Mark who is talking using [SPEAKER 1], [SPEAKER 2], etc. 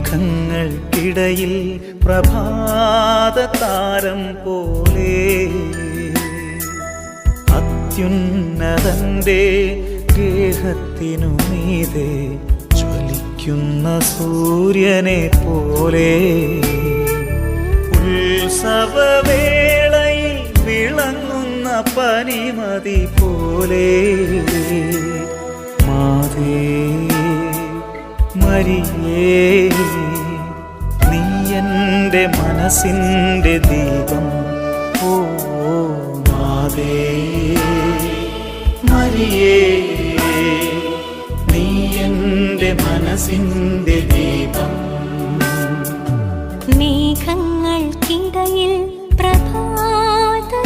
[SPEAKER 1] മേഘങ്ങൾക്കിടയിൽ പ്രഭാതതാരം പോലെ അത്യുന്നതന്റെ ഗേഹത്തിനു മീതെ ജ്വലിക്കുന്ന സൂര്യനെ പോലെ ഉത്സവവേളയിൽ വിളങ്ങുന്ന പനിമതി പോലെ മാതേ മരിയേ നീ എൻ്റെ മനസ്സിൻ്റെ ദീപം ഓ മാതേ മരിയേ നീ എൻ്റെ മനസ്സിൻ്റെ ദീപം
[SPEAKER 2] മേഘങ്ങൾക്കിടയിൽ പ്രഭാതതാരം